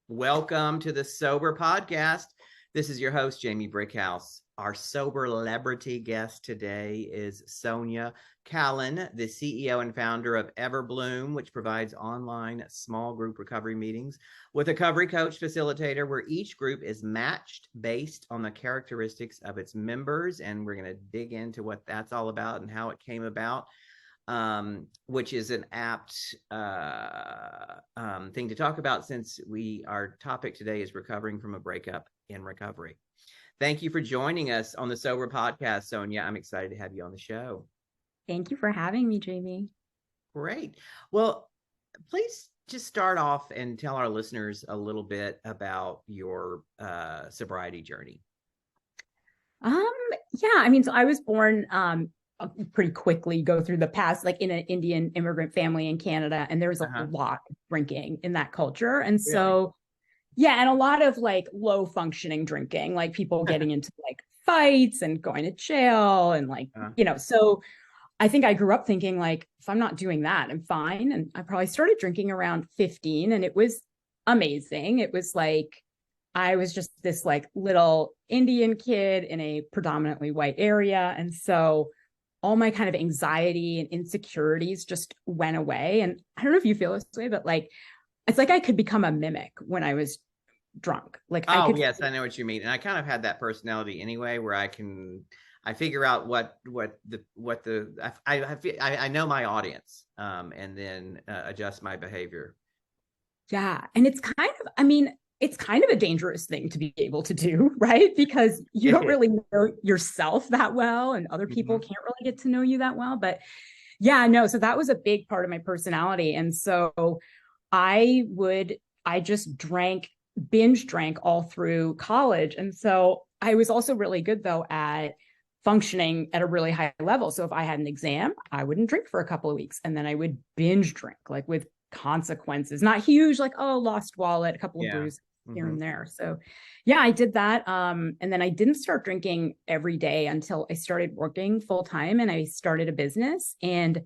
Welcome to the Sober Podcast. This is your host, Jamie Brickhouse. Our sober celebrity guest today is Sonia, Kahlon, the CEO and founder of Everbloom, which provides online small group recovery meetings with a recovery coach facilitator where each group is matched based on the characteristics of its members. And we're going to dig into what that's all about and how it came about. Which is an apt thing to talk about since our topic today is recovering from a breakup in recovery. Thank you for joining us on the Sober Podcast, Sonia. I'm excited to have you on the show. Thank you for having me, Jamie. Great. Well, please just start off and tell our listeners a little bit about your sobriety journey. So I was born pretty quickly, go through the past, like in an Indian immigrant family in Canada, and there was a lot of drinking in that culture. And so, and a lot of like low functioning drinking, like people getting into like fights and going to jail and so I think I grew up thinking like, if I'm not doing that, I'm fine. And I probably started drinking around 15 and it was amazing. It was like, I was just this like little Indian kid in a predominantly white area. And so all my kind of anxiety and insecurities just went away. And I don't know if you feel this way, but like, it's like I could become a mimic when I was drunk. Like, yes, I know what you mean. And I kind of had that personality anyway, where I figure out I know my audience, and then adjust my behavior. Yeah. And it's kind of a dangerous thing to be able to do, right? Because you don't really know yourself that well and other people can't really get to know you that well. But so that was a big part of my personality. And so I just binge drank all through college. And so I was also really good though at functioning at a really high level. So if I had an exam, I wouldn't drink for a couple of weeks and then I would binge drink like with consequences, not huge, like, lost wallet, a couple of brews here and there. So I did that. And then I didn't start drinking every day until I started working full time and I started a business. And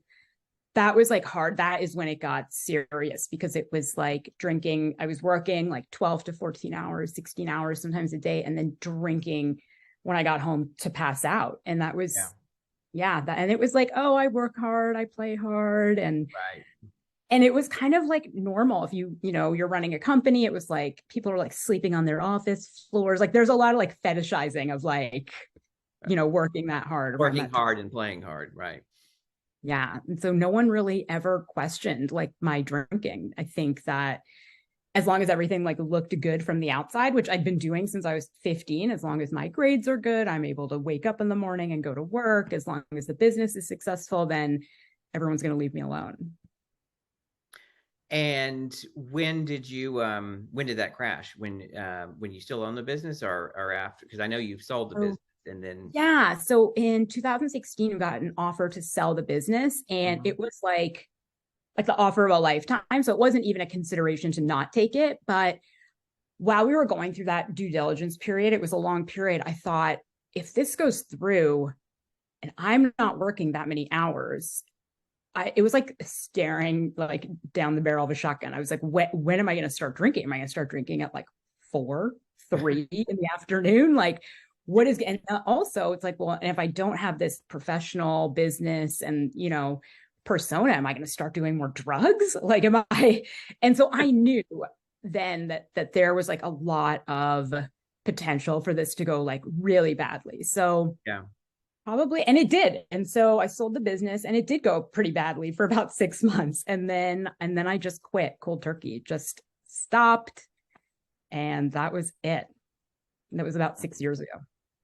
that was like hard. That is when it got serious because it was like drinking. I was working like 12 to 14 hours, 16 hours, sometimes a day, and then drinking when I got home to pass out. And that was, and it was like, oh, I work hard, I play hard. And it was kind of like normal. If you're running a company, it was like people are like sleeping on their office floors. Like there's a lot of like fetishizing of like, working that hard. Working hard and playing hard. Right. Yeah. And so no one really ever questioned like my drinking. I think that as long as everything like looked good from the outside, which I'd been doing since I was 15, as long as my grades are good, I'm able to wake up in the morning and go to work. As long as the business is successful, then everyone's going to leave me alone. And when did that crash? When you still own the business or after? Because I know you've sold the business and then. Yeah. So in 2016, I got an offer to sell the business and it was like the offer of a lifetime. So it wasn't even a consideration to not take it. But while we were going through that due diligence period, it was a long period. I thought, if this goes through and I'm not working that many hours, it was like staring like down the barrel of a shotgun. I was like, when am I going to start drinking? Am I going to start drinking at like 4, 3 in the afternoon? Like, and also it's like, well, and if I don't have this professional business and, persona, am I going to start doing more drugs? Like, and so I knew then that there was like a lot of potential for this to go like really badly. So probably, and it did. And so I sold the business and it did go pretty badly for about 6 months. And then I just quit cold turkey, just stopped. And that was it. And that was about 6 years ago.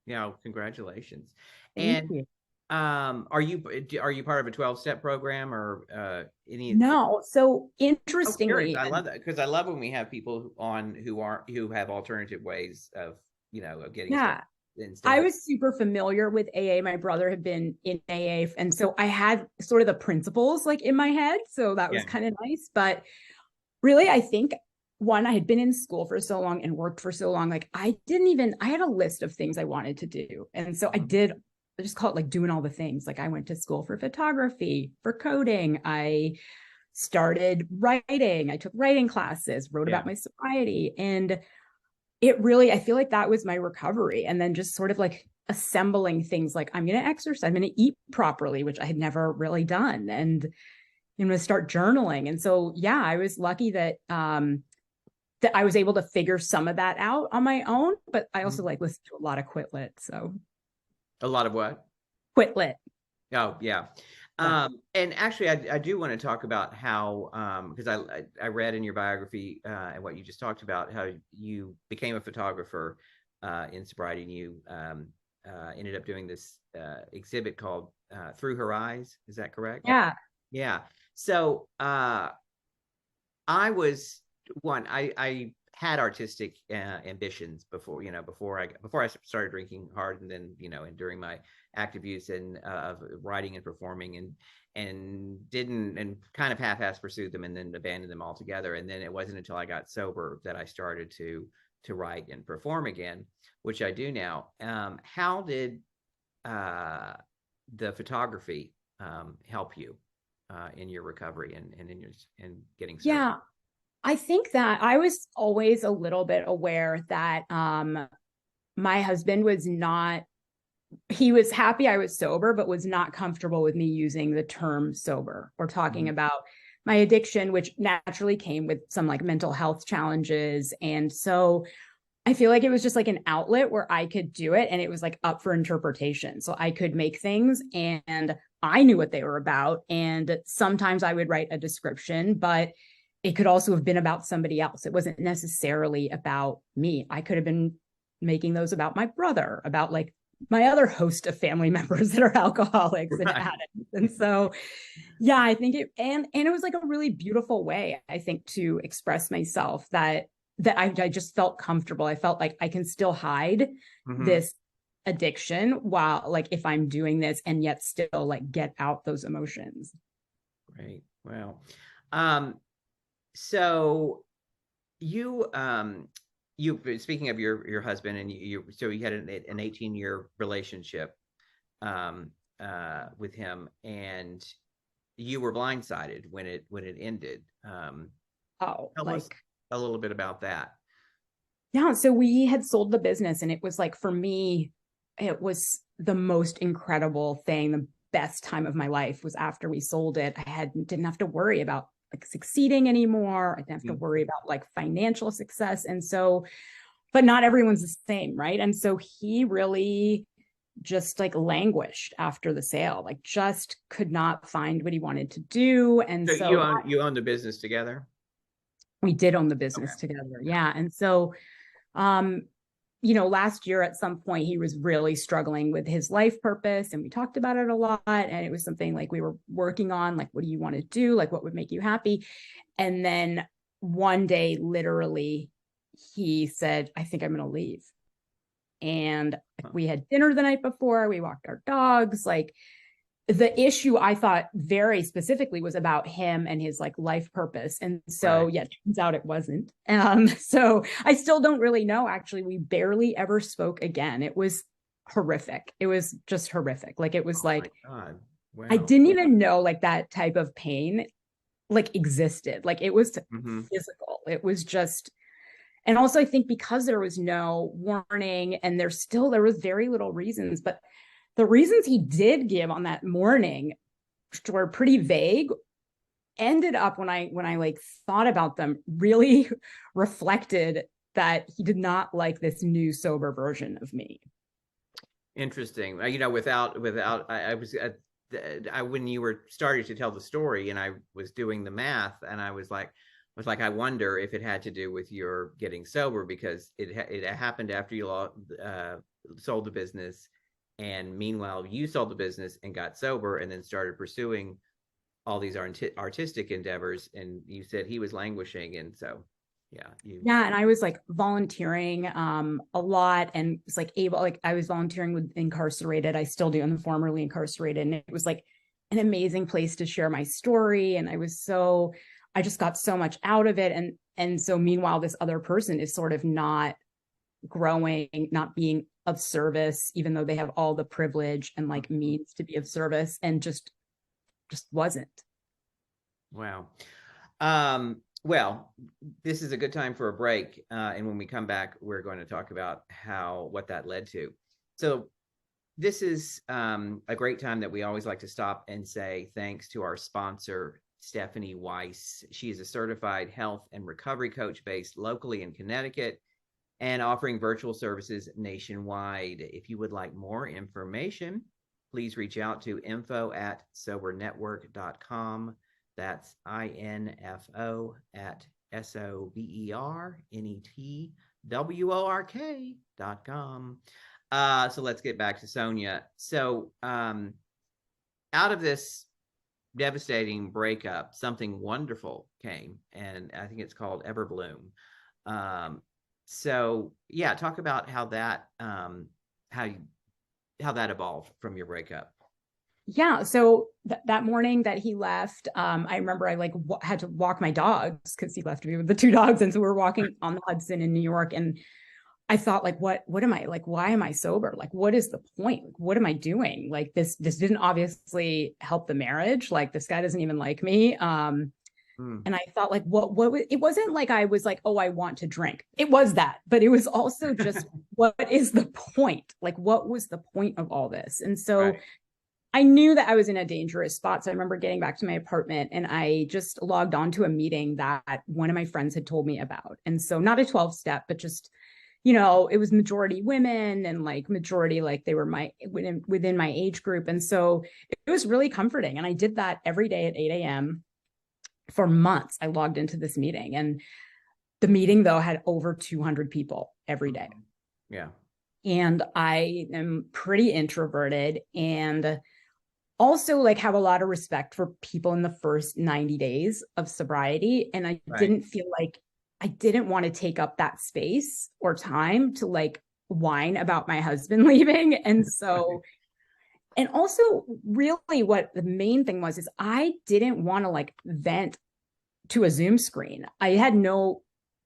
Yeah. Congratulations. Thank you. Are you part of a 12-step program or any? No. So interestingly, I love that because I love when we have people on who have alternative ways of getting started. I was super familiar with AA. My brother had been in AA. And so I had sort of the principles like in my head. So that was kind of nice. But really, I think I had been in school for so long and worked for so long. Like I had a list of things I wanted to do. And so I just call it like doing all the things. Like I went to school for photography, for coding. I started writing. I took writing classes, wrote about my sobriety. And it really, I feel like that was my recovery. And then just sort of like assembling things like, I'm going to exercise, I'm going to eat properly, which I had never really done. And I'm going to start journaling. And so, yeah, I was lucky that, that I was able to figure some of that out on my own, but I also like listen to a lot of Quit Lit. So a lot of what? Quit Lit. Oh, yeah. And actually, I do want to talk about how, because I read in your biography and what you just talked about, how you became a photographer in sobriety, and you ended up doing this exhibit called Through Her Eyes. Is that correct? Yeah. Yeah. So I had artistic ambitions before, before I started drinking hard, and then, and during my active use and of writing and performing, and didn't, and kind of half-ass pursued them and then abandoned them altogether. And then it wasn't until I got sober that I started to write and perform again, which I do now. How did the photography help you in your recovery and in getting sober? Yeah. I think that I was always a little bit aware that my husband was not, he was happy I was sober, but was not comfortable with me using the term sober or talking about my addiction, which naturally came with some like mental health challenges. And so I feel like it was just like an outlet where I could do it, and it was like up for interpretation. So I could make things and I knew what they were about. And sometimes I would write a description, but it could also have been about somebody else. It wasn't necessarily about me. I could have been making those about my brother, about like my other host of family members that are alcoholics and addicts. And so, yeah, I think it, and it was like a really beautiful way, I think, to express myself, that I just felt comfortable. I felt like I can still hide this addiction while, like, if I'm doing this, and yet still like get out those emotions. Right. Wow. So you speaking of your husband, and so you had an 18-year relationship with him, and you were blindsided when it ended. Tell us a little bit about that. Yeah, so we had sold the business, and it was like, for me, it was the most incredible thing. The best time of my life was after we sold it. I didn't have to worry about like succeeding anymore. I didn't have to worry about like financial success. And so, but not everyone's the same, right? And so he really just like languished after the sale, like just could not find what he wanted to do. And so you own the business together? We did own the business together. Yeah. And so, last year at some point, he was really struggling with his life purpose, and we talked about it a lot. And it was something like we were working on, like, what do you want to do? Like, what would make you happy? And then one day, literally, he said, I think I'm going to leave. And we had dinner the night before, we walked our dogs. Like, the issue, I thought very specifically, was about him and his like life purpose. And so, yeah, it turns out it wasn't. So I still don't really know. Actually, we barely ever spoke again. It was horrific. It was just horrific. Like, it was like, wow. I didn't even know like that type of pain like existed. Like, it was physical. It was just, and also I think because there was no warning, and there was very little reasons, but the reasons he did give on that morning, which were pretty vague, ended up, when I like thought about them, really reflected that he did not like this new sober version of me. Interesting. Without I was when you were starting to tell the story, and I was doing the math, and I was like, I wonder if it had to do with your getting sober, because it happened after you sold the business. And meanwhile, you sold the business and got sober, and then started pursuing all these artistic endeavors. And you said he was languishing. And so, yeah. And I was like volunteering a lot, and was like I was volunteering with incarcerated. I still do, and the formerly incarcerated. And it was like an amazing place to share my story. And I just got so much out of it. And so meanwhile, this other person is sort of not growing, not being of service, even though they have all the privilege and like means to be of service, and just wasn't. Wow. Well, this is a good time for a break. And when we come back, we're going to talk about what that led to. So this is a great time that we always like to stop and say thanks to our sponsor, Stephanie Weiss. She is a certified health and recovery coach based locally in Connecticut and offering virtual services nationwide. If you would like more information, please reach out to info@sobernetwork.com. That's info@sobernetwork.com. So let's get back to Sonia. So out of this devastating breakup, something wonderful came, and I think it's called Everbloom. So yeah, talk about how that evolved from your breakup. Yeah. So that morning that he left, I remember I had to walk my dogs because he left me with the two dogs. And so we were walking on the Hudson in New York. And I thought, like, what am I, like, why am I sober? Like, what is the point? Like, what am I doing? Like, this didn't obviously help the marriage. Like, this guy doesn't even like me. And I thought, like, it wasn't like I was like, oh, I want to drink. It was that, but it was also just, what is the point? Like, what was the point of all this? And so right. I knew that I was in a dangerous spot. So I remember getting back to my apartment and I just logged on to a meeting that one of my friends had told me about. And so not a 12-step, but just, it was majority women and like majority, like they were within my age group. And so it was really comforting. And I did that every day at 8 a.m. for months. I logged into this meeting, and the meeting though had over 200 people every day. Yeah. And I am pretty introverted and also like have a lot of respect for people in the first 90 days of sobriety. And I didn't feel like I didn't want to take up that space or time to like whine about my husband leaving. And so, and also really what the main thing was, is I didn't want to like vent to a Zoom screen. I had no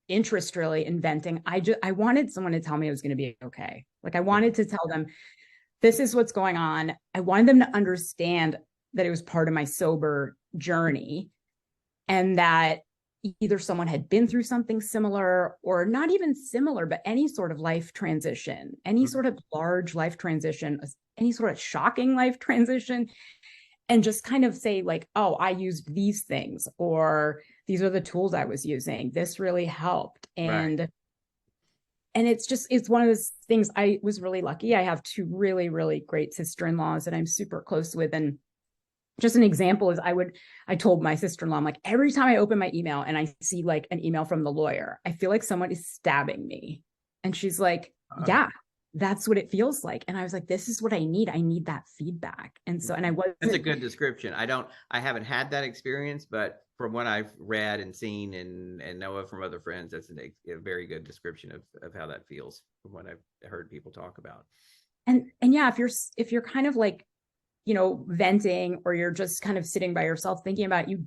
interest really in venting. I wanted someone to tell me it was going to be okay. Like I wanted to tell them, this is what's going on. I wanted them to understand that it was part of my sober journey and that either someone had been through something similar or not even similar, but any sort of life transition, any sort of large life transition, any sort of shocking life transition, and just kind of say like, oh, I used these things, or these are the tools I was using. This really helped. And it's one of those things. I was really lucky. I have two really, really great sister-in-laws that I'm super close with. And just an example is I told my sister-in-law, I'm like, every time I open my email and I see like an email from the lawyer, I feel like someone is stabbing me. And she's like, yeah, that's what it feels like. And I was like, this is what I need. I need that feedback. And so, that's a good description. I haven't had that experience, but from what I've read and seen and know of from other friends, that's a very good description of how that feels from what I've heard people talk about. And yeah, if you're kind of like, venting, or you're just kind of sitting by yourself thinking about it,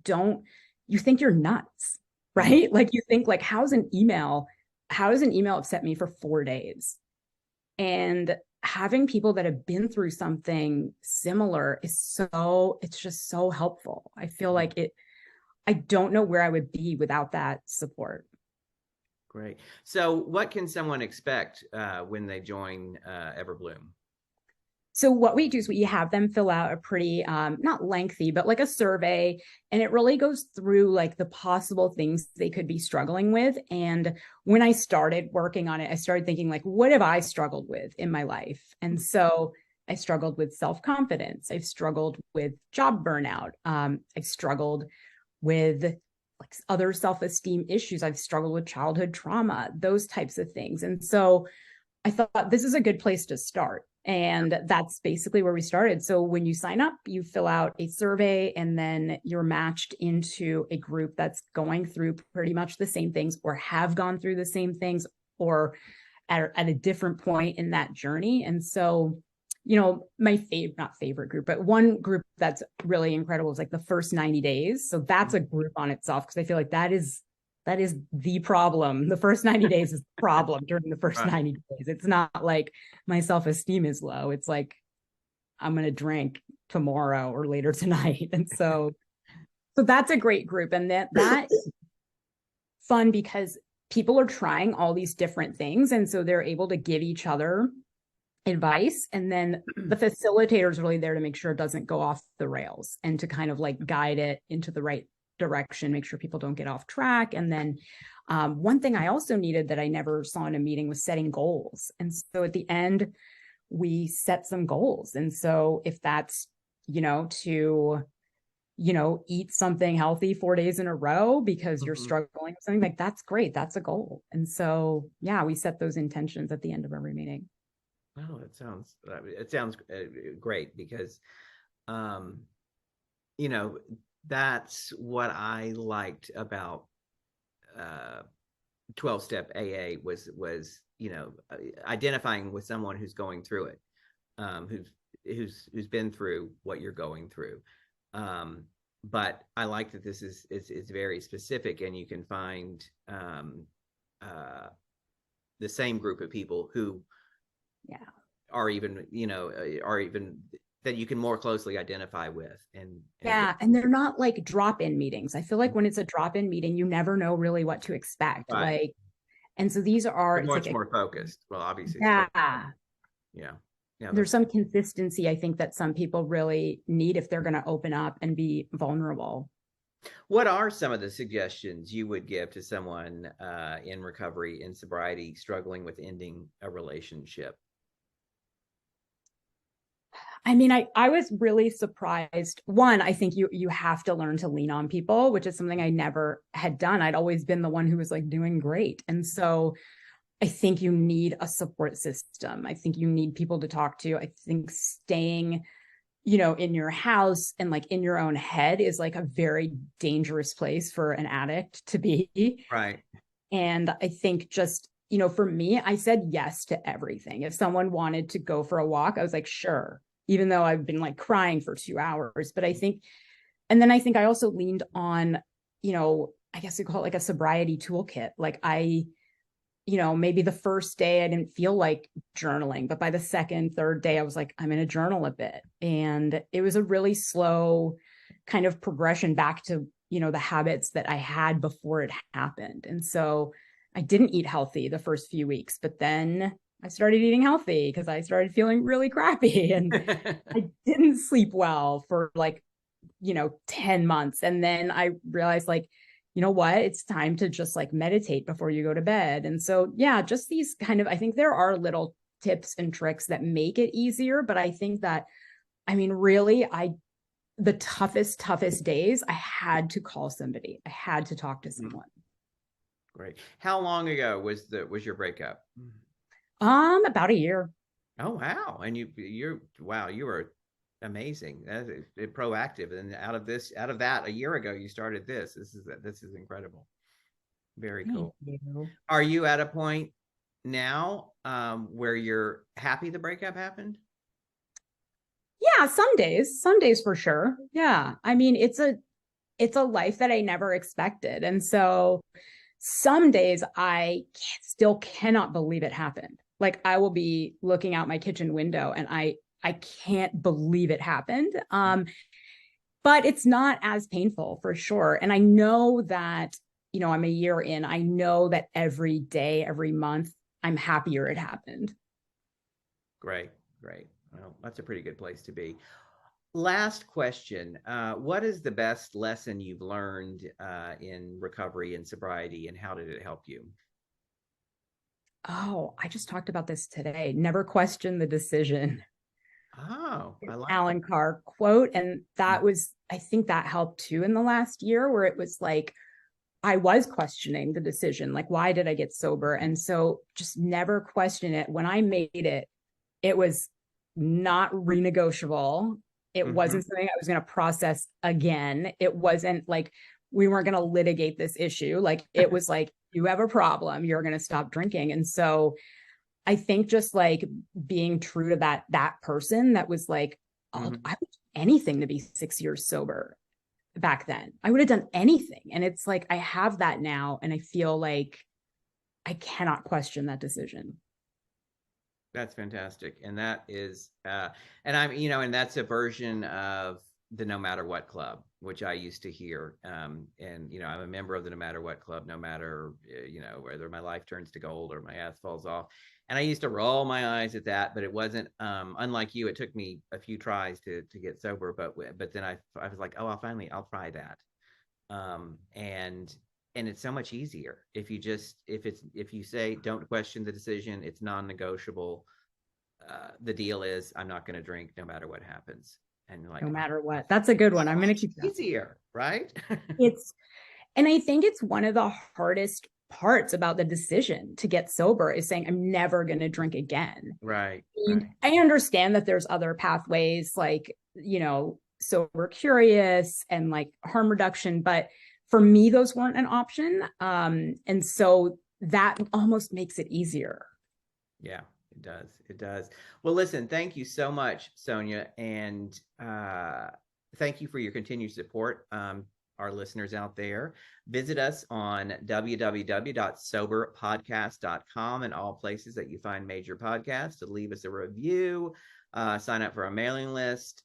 you think you're nuts, right? Mm-hmm. Like you think like, how does an email upset me for 4 days? And having people that have been through something similar it's just so helpful. I feel like I don't know where I would be without that support. Great. So what can someone expect when they join Everbloom? So what we do is we have them fill out a pretty, not lengthy, but like a survey. And it really goes through like the possible things they could be struggling with. And when I started working on it, I started thinking like, what have I struggled with in my life? And so I struggled with self-confidence. I've struggled with job burnout. I've struggled with like other self-esteem issues. I've struggled with childhood trauma, those types of things. And so I thought this is a good place to start. And that's basically where we started. So when you sign up, you fill out a survey, and then you're matched into a group that's going through pretty much the same things, or have gone through the same things, or at a different point in that journey. And so, my not favorite group, but one group that's really incredible is like the first 90 days. So that's a group on itself, because I feel like that is the problem. The first 90 days is the problem during the first 90 days. It's not like my self-esteem is low. It's like, I'm going to drink tomorrow or later tonight. And so So that's a great group. And that is fun because people are trying all these different things. And so they're able to give each other advice. And then the facilitator is really there to make sure it doesn't go off the rails and to kind of like guide it into the right direction, make sure people don't get off track. And then one thing I also needed that I never saw in a meeting was setting goals. And so at the end, we set some goals. And so if that's, to eat something healthy 4 days in a row because you're struggling with something, like that's great. That's a goal. And so, yeah, we set those intentions at the end of every meeting. Oh, it sounds great because, that's what I liked about 12-step AA was, identifying with someone who's going through it, who's been through what you're going through. But I like that this is very specific, and you can find the same group of people who are even that you can more closely identify with. And they're not like drop-in meetings. I feel like when it's a drop-in meeting, you never know really what to expect. Right. Like, and so these are much more focused. Well, obviously. Yeah, there's some consistency, I think, that some people really need if they're going to open up and be vulnerable. What are some of the suggestions you would give to someone in recovery, in sobriety, struggling with ending a relationship? I mean, I was really surprised. One, I think you have to learn to lean on people, which is something I never had done. I'd always been the one who was like doing great. And so I think you need a support system. I think you need people to talk to. I think staying, in your house and like in your own head is like a very dangerous place for an addict to be. Right. And I think just, for me, I said yes to everything. If someone wanted to go for a walk, I was like, sure, even though I've been like crying for 2 hours. But I think I also leaned on, I guess you call it like a sobriety toolkit. Like maybe the first day I didn't feel like journaling, but by the second, third day, I was like, I'm going to journal a bit. And it was a really slow kind of progression back to, the habits that I had before it happened. And so I didn't eat healthy the first few weeks, but then I started eating healthy because I started feeling really crappy and I didn't sleep well for like, 10 months. And then I realized like, you know what, it's time to just like meditate before you go to bed. And so, yeah, just these kind of, I think there are little tips and tricks that make it easier. But I think that, really, the toughest days, I had to call somebody. I had to talk to someone. Great. How long ago was your breakup? About a year. Oh, wow. And you were amazing. Proactive. And out of that, a year ago, you started this. This is incredible. Very cool. Thank you. Are you at a point now where you're happy the breakup happened? Yeah, some days for sure. Yeah. It's a life that I never expected. And so some days I still cannot believe it happened. Like I will be looking out my kitchen window and I can't believe it happened. But it's not as painful for sure. And I know that, I'm a year in, I know that every day, every month, I'm happier it happened. Great. Well, that's a pretty good place to be. Last question. What is the best lesson you've learned in recovery and sobriety, and how did it help you? Oh, I just talked about this today. Never question the decision. Oh, I like Alan Carr quote. And that was, I think that helped too in the last year, where it was like, I was questioning the decision. Like, why did I get sober? And so just never question it. When I made it, it was not renegotiable. It wasn't something I was going to process again. It wasn't like we weren't going to litigate this issue. Like it was like, you have a problem, you're going to stop drinking. And so I think just like being true to that person that was like, I would do anything to be 6 years sober back then. I would have done anything. And it's like, I have that now. And I feel like I cannot question that decision. That's fantastic. And that is, and I'm, and that's a version of the No Matter What Club, which I used to hear. And, I'm a member of the No Matter What Club, no matter, whether my life turns to gold or my ass falls off. And I used to roll my eyes at that, but it wasn't, unlike you, it took me a few tries to get sober. But then I was like, oh, I'll try that. And it's so much easier if you say, don't question the decision, it's non-negotiable. The deal is, I'm not going to drink no matter what happens. And no matter what. That's a good one. I'm going to keep easier, right? And I think it's one of the hardest parts about the decision to get sober is saying, I'm never going to drink again. Right. I understand that there's other pathways like, sober curious and like harm reduction, but for me, those weren't an option. And so that almost makes it easier. Yeah. It does. Well, listen, thank you so much, Sonia. And thank you for your continued support. Our listeners out there, visit us on www.soberpodcast.com and all places that you find major podcasts to leave us a review, sign up for our mailing list.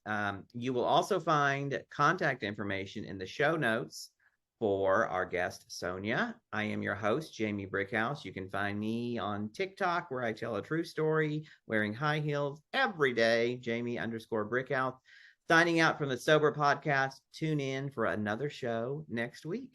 You will also find contact information in the show notes for our guest, Sonia. I am your host, Jamie Brickhouse. You can find me on TikTok, where I tell a true story, wearing high heels every day, Jamie_Brickhouse. Signing out from the Sober Podcast. Tune in for another show next week.